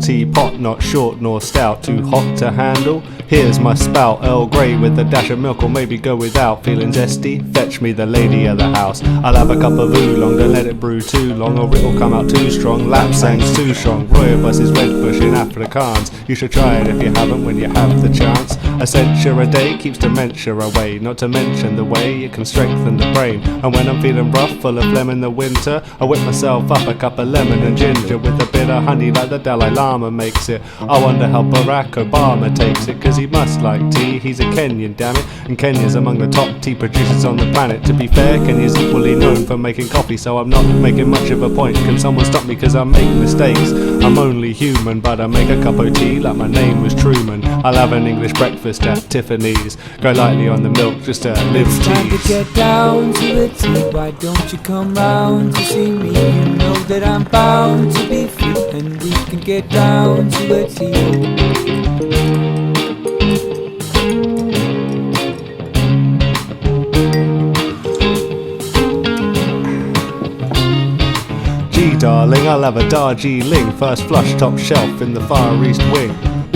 Teapot, not short nor stout, too hot to handle. Here's my spout, Earl Grey with a dash of milk, or maybe go without. Feeling zesty? Fetch me the lady of the house. I'll have a cup of oolong, don't let it brew too long, or it'll come out too strong. Lapsang's too strong, Royabus is red bush in Afrikaans. You should try it if you haven't when you have the chance. A censure a day keeps dementia away, not to mention the way it can strengthen the brain. And when I'm feeling rough, full of phlegm in the winter, I whip myself up a cup of lemon and ginger with a bit of honey like the Dalai Lama makes it. I wonder how Barack Obama takes it, cause he must like tea. He's a Kenyan, damn it, and Kenya's among the top tea producers on the planet. To be fair, Kenya's equally known for making coffee, so I'm not making much of a point. Can someone stop me cause I make mistakes? I'm only human, but I make a cup of tea like my name was Truman. I'll have an English breakfast at Tiffany's, go lightly on the milk just to live It's time teas. to get down to the tea. Why don't you come round to see me? You know that I'm bound to be free, and we can get down to the tea. Darling, I'll have a Darjeeling, first flush, top shelf in the far east wing.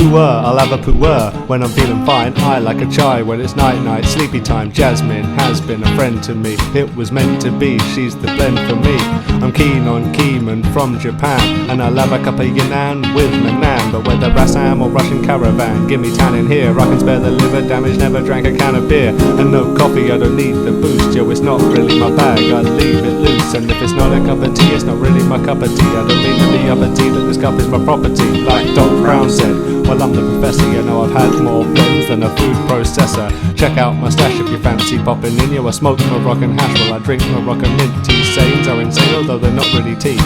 I'll have a pu'er when I'm feeling fine. I like a chai when it's night-night, sleepy time. Jasmine has been a friend to me. It was meant to be, she's the blend for me. I'm keen on Keeman from Japan, and I'll have a cup of Yunnan with my nan. But whether Assam or Russian caravan, give me tannin here. I can spare the liver damage, never drank a can of beer. And no coffee, I don't need the boost. Yo, it's not really my bag, I leave it loose. And if it's not a cup of tea, it's not really my cup of tea. I don't mean to be uppity, but this cup is my property. Like Doc Brown said, well, I'm the professor, you know I've had more blends than a food processor. Check out my stash if you fancy popping in. Yo, I smoke my rock and hash while I drink my rock and mint. Tea stains are insane, although they're not really tea.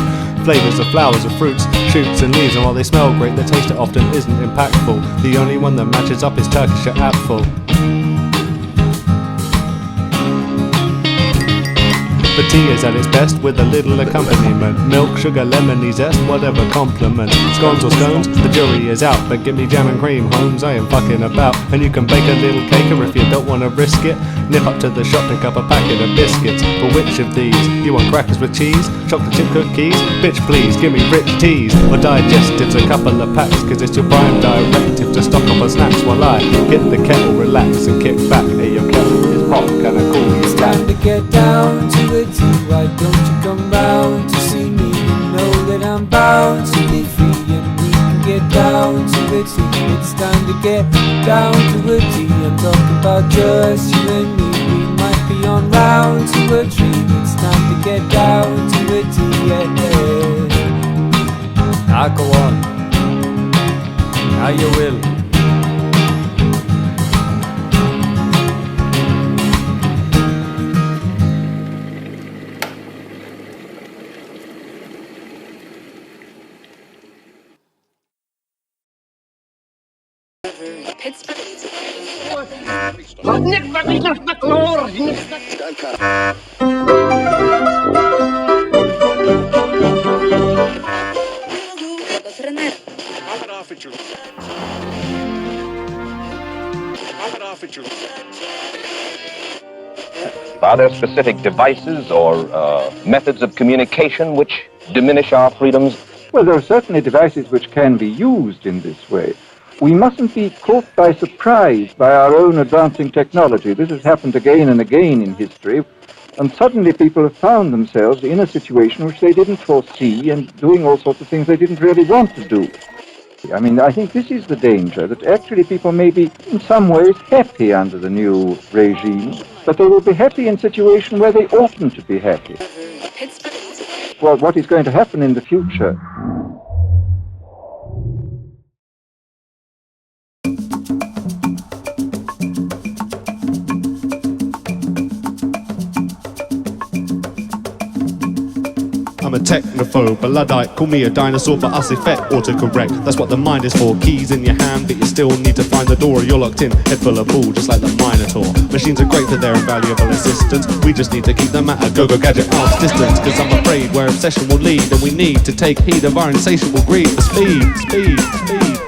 Flavours of flowers, of fruits, shoots and leaves, and while they smell great, the taste often isn't impactful. The only one that matches up is Turkish apple. But tea is at its best with a little accompaniment. Milk, sugar, lemony zest, whatever compliment. Scones or scones, the jury is out. But give me jam and cream, Holmes, I am fucking about. And you can bake a little cake, or if you don't want to risk it, nip up to the shop, pick up a packet of biscuits. But which of these? You want crackers with cheese? Chocolate chip cookies? Bitch please, give me rich teas. Or digestives, a couple of packs, cause it's your prime directive to stock up on snacks while I hit the kettle, relax and kick back. Hey, your kettle is hot, can I call you It's back? time to get down to the tea. Why don't you come round to see me? You know that I'm bound to be free, and we can get down to the tea. It's time to get down to the tea. I'm talking about just you and me. We might be on round to a tree. It's time to get down to the tea. Yeah. Go on, how you will. Are there specific devices or methods of communication which diminish our freedoms? Well, there are certainly devices which can be used in this way. We mustn't be caught by surprise by our own advancing technology. This has happened again and again in history, and suddenly people have found themselves in a situation which they didn't foresee and doing all sorts of things they didn't really want to do. I mean, I think this is the danger, that actually people may be in some ways happy under the new regime, but they will be happy in a situation where they oughtn't to be happy. Well, what is going to happen in the future? I'm a technophobe, a Luddite, call me a dinosaur, but us effect autocorrect. That's what the mind is for, keys in your hand, but you still need to find the door or you're locked in, head full of bull, just like the Minotaur. Machines are great for their invaluable assistance, we just need to keep them at a go-go gadget arm's distance, cause I'm afraid where obsession will lead, and we need to take heed of our insatiable greed for speed, speed, speed.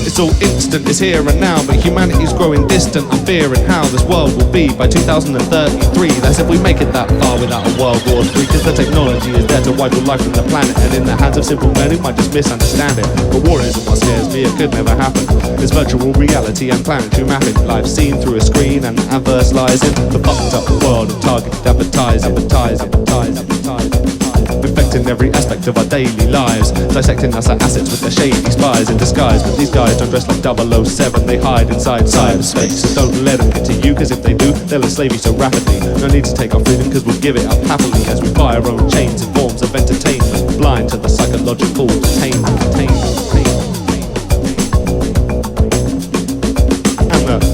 It's all instant, it's here and now, but humanity's growing distant. I'm fearing how this world will be by 2033. That's if we make it that far without a World War III, cause the technology is there to wipe all life from the planet, and in the hands of simple men who might just misunderstand it. But war isn't what scares me, it could never happen. It's virtual reality and planetary mapping, life seen through a screen and adverse lies in the fucked up world of targeted advertising. Affecting every aspect of our daily lives, dissecting us as assets with their shady spies in disguise. But these guys don't dress like 007, they hide inside cyberspace. So don't let them get to you, cause if they do, they'll enslave you so rapidly. No need to take our freedom, cause we'll give it up happily as we buy our own chains and forms of entertainment, blind to the psychological detainment.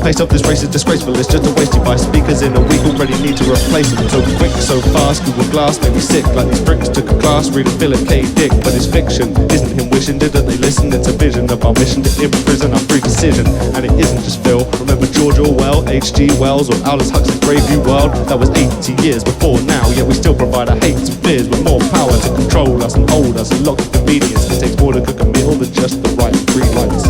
Pace of this race is disgraceful, it's just a waste. You buy speakers in a week, already need to replace them. So quick, so fast, Google Glass made me sick. Like these bricks took a class reading Philip K. Dick. But it's fiction, isn't him wishing, didn't they listen? It's a vision of our mission to imprison our free decision. And it isn't just Phil, remember George Orwell, H.G. Wells, or Aldous Huxley's Brave New World? That was 80 years before now, yet we still provide our hates and fears with more power to control us and hold us and lock the convenience. It takes more to cook a meal than just the right ingredients.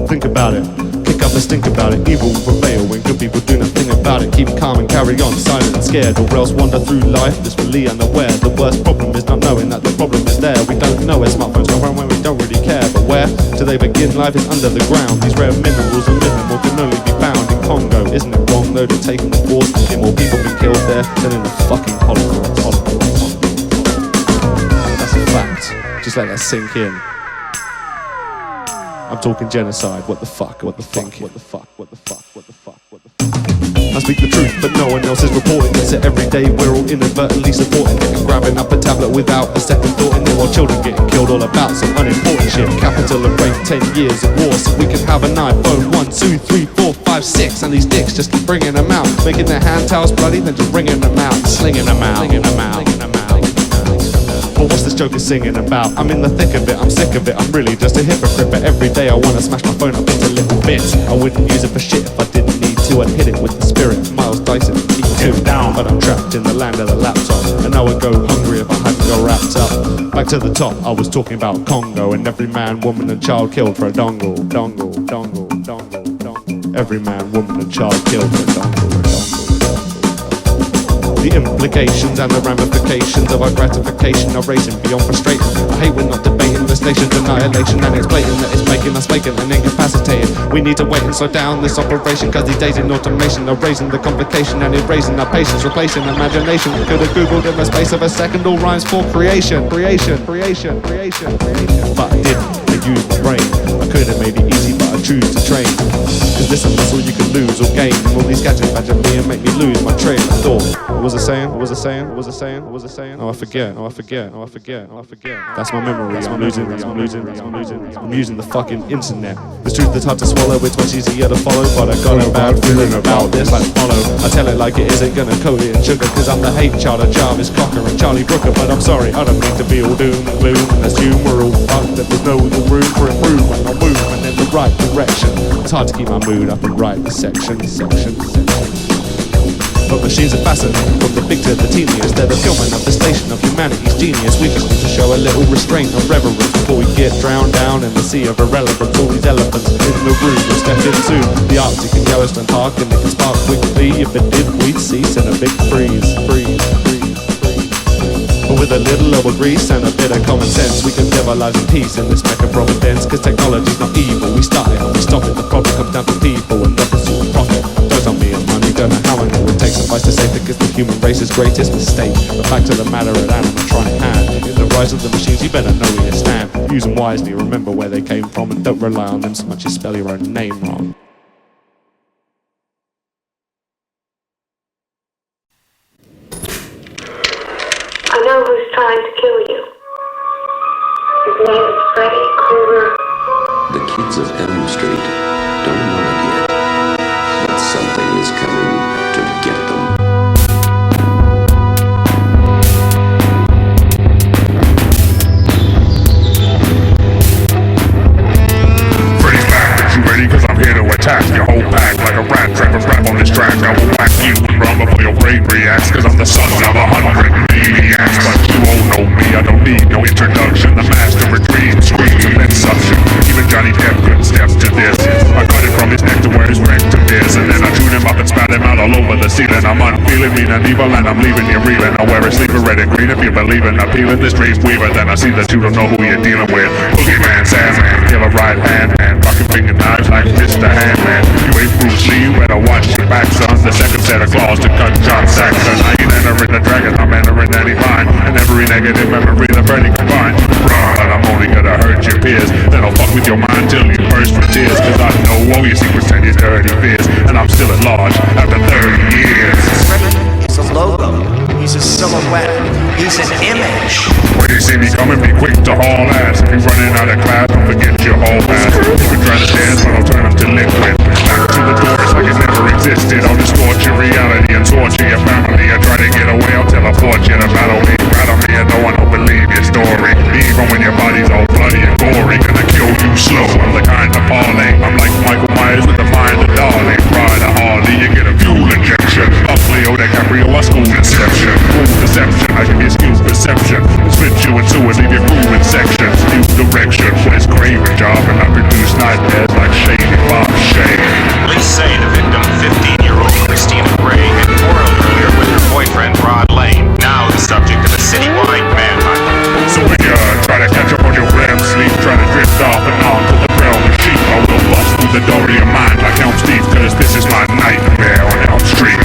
Think about it, kick up a stink about it. Evil will prevail when good people do nothing about it. Keep calm and carry on, silent and scared, or else wander through life blissfully unaware. The worst problem is not knowing that the problem is there. We don't know where smartphones come from when we don't really care. But where do they begin? Life is under the ground. These rare minerals and minimal can only be found in Congo. Isn't it wrong though to take on the force? Get more people been killed there than in the fucking Holocaust. That's a fact, just let that sink in. I'm talking genocide, what the fuck, what the fuck, what the fuck, what the fuck, what the fuck, what the fuck. I speak the truth, but no one else is reporting it. So every day we're all inadvertently supporting it and grabbing up a tablet without a second thought in it, while children getting killed all about some unimportant shit. Capital of rape, 10 years of war, so we can have an iPhone 1, 2, 3, 4, 5, 6, and these dicks just keep bringing them out, making their hand towels bloody, then just bringing them out, slinging them out, slinging them out, slinging them out. But what's this joker singing about? I'm in the thick of it, I'm sick of it, I'm really just a hypocrite. But every day I wanna smash my phone up into little bits. I wouldn't use it for shit if I didn't need to. I'd hit it with the spirit, Miles Dyson, E2 down. But I'm trapped in the land of the laptop, and I would go hungry if I hadn't got wrapped up. Back to the top, I was talking about Congo, and every man, woman and child killed for a dongle. Every man, woman and child killed for a dongle. The implications and the ramifications of our gratification are racing beyond frustrating. I hate we're not debating this nation's annihilation, and it's blatant that it's making us vacant and incapacitated. We need to wait and slow down this operation, cause these days in automation are raising the complication and erasing our patience, replacing imagination. Could have googled in the space of a second all rhymes for creation. But I didn't, I used my brain. I could have made it easy, but I choose to train. Cause this a muscle you can lose or gain, and all these gadgets badger me and make me lose my train of thought. What was I saying? What was I saying? What was I saying? What was I saying? Oh, I forget. Oh, I forget. Oh, I forget. Oh, I forget. That's my memory. I'm losing. I'm using the fucking internet. The truth that's hard to swallow, it's much easier to follow, but I got a bad feeling about this. Like follow, I tell it like it isn't gonna coat it in sugar, cause I'm the hate child of Jarvis Cocker and Charlie Brooker. But I'm sorry, I don't mean to be all doom and gloom and assume we're all fucked, that there's no room for improvement. I'm moving in the right direction. It's hard to keep my mood up and right the section. But machines are fascinating, from the big to the teeniest. They're the fulfillment of the station of humanity's genius. We just need to show a little restraint of reverence before we get drowned down in the sea of irrelevance. All these elephants in the room will step in soon. The Arctic and Yellowstone Park, and it can spark quickly. If it did, we'd cease in a big freeze. But with a little over grease and a bit of common sense, we can live our lives in peace in this mecca providence. Cause technology's not evil, we start it and we stop it. The problem comes down to people and the pursuit of profit. Don't tell me and money, don't know how I know it takes. Suffice to say, because the human race's greatest mistake. But back to the matter at hand, I'm trying hand. In the rise of the machines, you better know where you stand. Use them wisely, remember where they came from, and don't rely on them so much you spell your own name wrong. I know who's trying to kill you. His name is Freddy Krueger. The kids of Elm Street don't know it yet, but something is coming to get them. steps to this. I cut it from his neck to where his rectum is, and then I chewed him up and spat him out all over the ceiling. I'm unfeeling, mean and evil, and I'm leaving you reeling. I wear a sleeper red and green if you believe in. I'm peeling this dream weaver, then I see that you don't know who you're dealing with. Boogeyman, Sandman, killer right hand man, rocking finger knives like Mr. Handman. You ain't Bruce Lee, better watch your back, son. The second set of claws to cut John Saxon. I ain't entering the dragon, I'm entering any mind, and every negative memory the burning combined. Run, I'm only gonna hurt your peers, then I'll fuck with your mind till you burst with tears. Cause I know all your secrets and your dirty fears, and I'm still at large after 30 years. He's a logo, he's a silhouette, he's an image. When you see me coming, be quick to haul ass. If you're running out of class, don't forget your hall pass. You can try to dance, but I'll turn them to liquid. Back to the doors like it never existed. I'll distort your reality and torture your family. I try to get away, I'll teleport you to battle me. Rattle me and no one will believe your story. Even when your body's all bloody and gory, gonna kill you slow. I'm the kind of parlay. I'm like Michael Myers with the mind of Darling. Ride a Harley, you get a fuel injection. Up Leo DiCaprio, I school inception. Full deception, I give you skills perception. Split you in two and leave your crew in sections. New direction, Wes Craven job, and I produce nightmares like Shady Bob Shea. Police say the victim, 15-year-old Christina Gray, had quarreled earlier with her boyfriend Rod Lane, now the subject of a citywide manhunt. So when you try to catch up on your REM sleep, try to drift off and on to the realm of sheep, I will bust through the door of your mind like Elm Steve, cause this is my nightmare on Elm Street.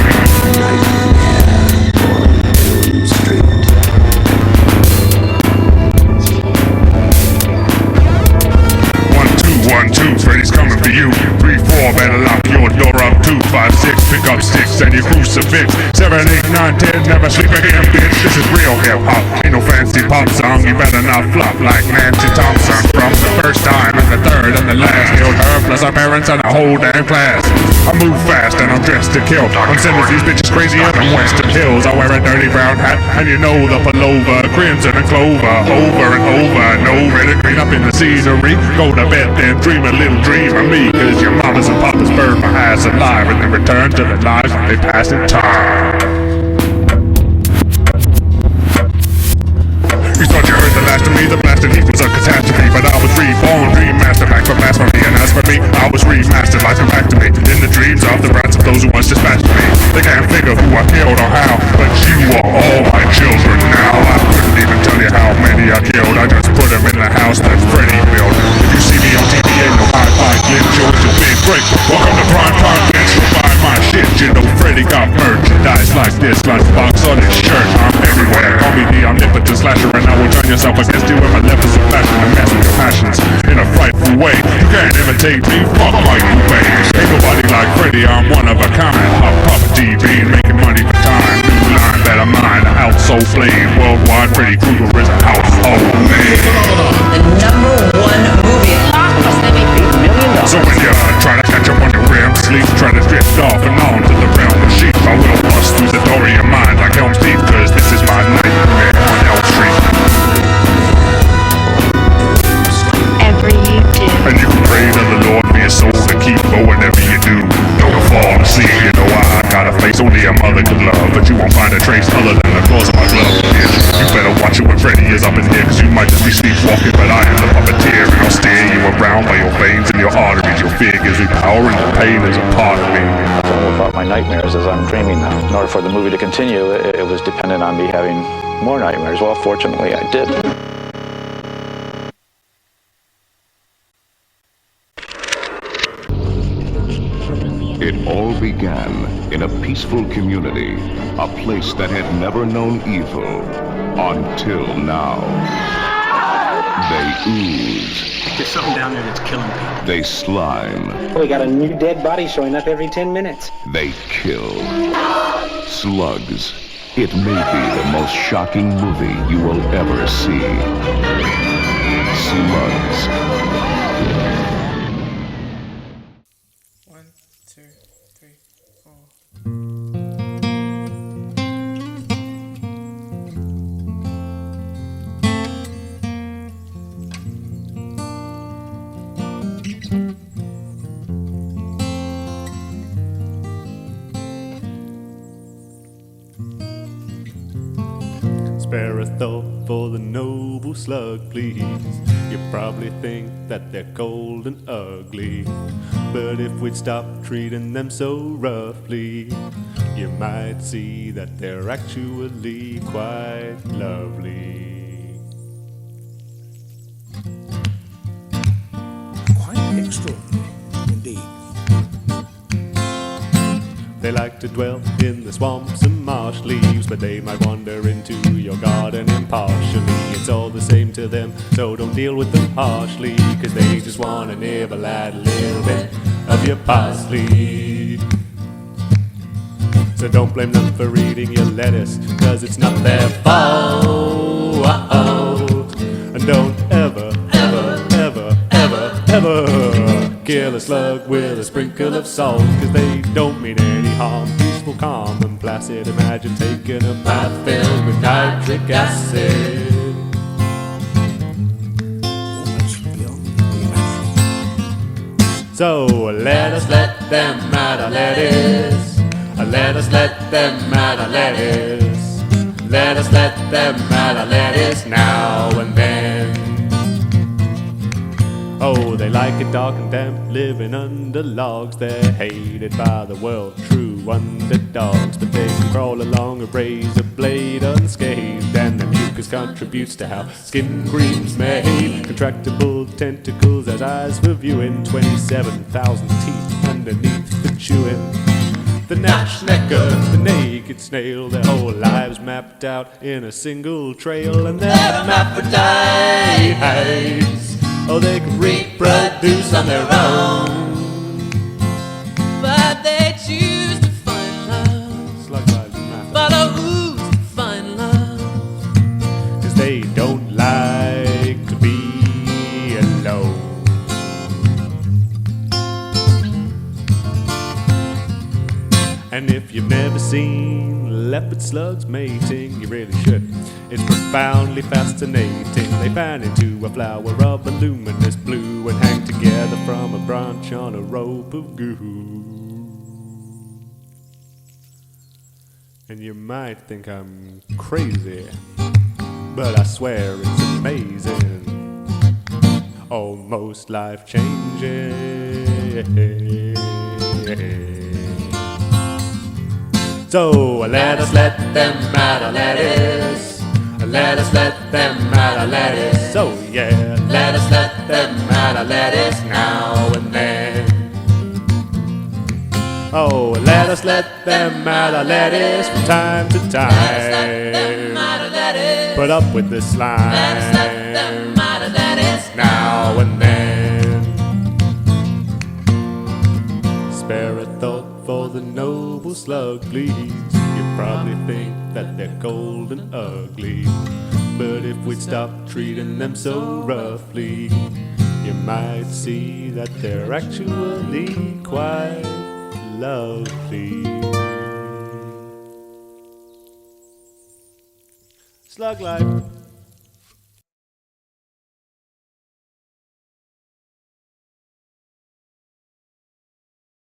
One, two, Freddy's coming for you. 3, 4, better lock your door up. 2, 5, 6, pick up sticks and your crucifix. 7, 8, 9, 10, never sleep again, bitch. This is real hip-hop, ain't no fancy pop song. You better not flop like Nancy Thompson. From the first time and the third and the last, killed her plus our parents and the whole damn class. I move fast and I'm dressed to kill. I'm sending these bitches crazier than Western Hills. I wear a dirty brown hat and you know the pullover, crimson and clover, over and over. No red and green up in the scenery. Go to bed then dream a little dream of me, cause your mamas and papas burn my ass alive and then return to the lives they pass in time. You thought you heard the last of me, the blasted heat was a catastrophe, but I was reborn, dream master back for blasphemy, and as for me, I was remastered like a back to me, in the dreams of the rats of those who once dispatched me. They can't figure who I killed or how, but you are all my children now. I couldn't even tell you how many I killed, I just put them in the house that Freddy built. If you see me on TV, ain't no high-five glitch, yours a big break. Welcome to prime time, bitch, you'll buy my shit. You know Freddy got merchandise like this, lunchbox on his shirt. I'm everywhere, call me the omnipotent slasher, and I will turn yourself against you if I left us a fashion and mess with your passions in a frightful way. You can't imitate me, fuck Michael Bay. Ain't nobody like Freddy, I'm one of a kind. Hot property, being making money for time. New line, better mine, a house so flame. Worldwide, Freddy Krueger is a household name. The #1 movie. So when you try to catch up on your REM sleep, try to drift off and on to the realm of sheep, I will bust through the door of your mind like Elm Steve, cause this is my nightmare on Elm Street. Whatever you do. And you can pray to the Lord for your soul to keep, but whatever you do, don't fall asleep. You know I got a face only a mother could love, but you won't find a trace other than the claws of my glove, bitch. You better watch it when Freddy is up in here, cause you might just be sleepwalking, but I am the puppeteer, and I'll steer you around by your veins and your arteries. Your fear gives me power and your pain is a part of me. All about my nightmares as I'm dreaming now. In order for the movie to continue, it was dependent on me having more nightmares. Well, fortunately, I did. It all began in a peaceful community, a place that had never known evil until now. They ooze. There's something down there that's killing people. They slime. We got a new dead body showing up every 10 minutes. They kill. Slugs. It may be the most shocking movie you will ever see. Slugs. 1, 2, 3, 4. Spare a thought for the noble slug, please. You probably think that they're cold and ugly, but if we'd stop treating them so roughly, you might see that they're actually quite lovely. Quite extraordinary, indeed. They like to dwell in the swamps and marsh leaves, but they might wander into your garden impartially. It's all the same to them, so don't deal with them harshly, 'cause they just wanna nibble at a little bit of your parsley. So don't blame them for eating your lettuce, 'cause it's not their fault. And don't ever, ever, ever, ever, ever kill a slug with a sprinkle of salt, 'cause they don't mean any harm. Peaceful, calm, and placid. Imagine taking a bath filled with nitric acid. So let us let them at our lettuce. Let us let them at our lettuce. Let us let them at our lettuce now and then. Oh, they like it dark and damp, living under logs. They're hated by the world, true underdogs, but they can crawl along a razor blade unscathed, and the mucus contributes to how skin cream's made. Contractible tentacles as eyes for viewing, 27,000 teeth underneath the chewing. The Naschnecker, the naked snail, their whole lives mapped out in a single trail, and they're hermaphrodites. Oh, they can reproduce on their own, but they choose to find love. Follow who's to find love, 'cause they don't like to be alone. And if you've never seen leopard slugs mating, you really should. It's profoundly fascinating. They fan into a flower of a luminous blue and hang together from a branch on a rope of goo. And you might think I'm crazy, but I swear it's amazing, almost life-changing. So let us let them at our lettuce. Let us let them at our lettuce. So yeah, let us let them at our lettuce now and then. Oh, let us let them at our lettuce from time to time. Put up with the slime. Let us let them at our lettuce now and then. Spare a thought for the noble slug, please. You probably think that they're cold and ugly, but if we'd stop treating them so roughly, you might see that they're actually quite lovely. Slug life.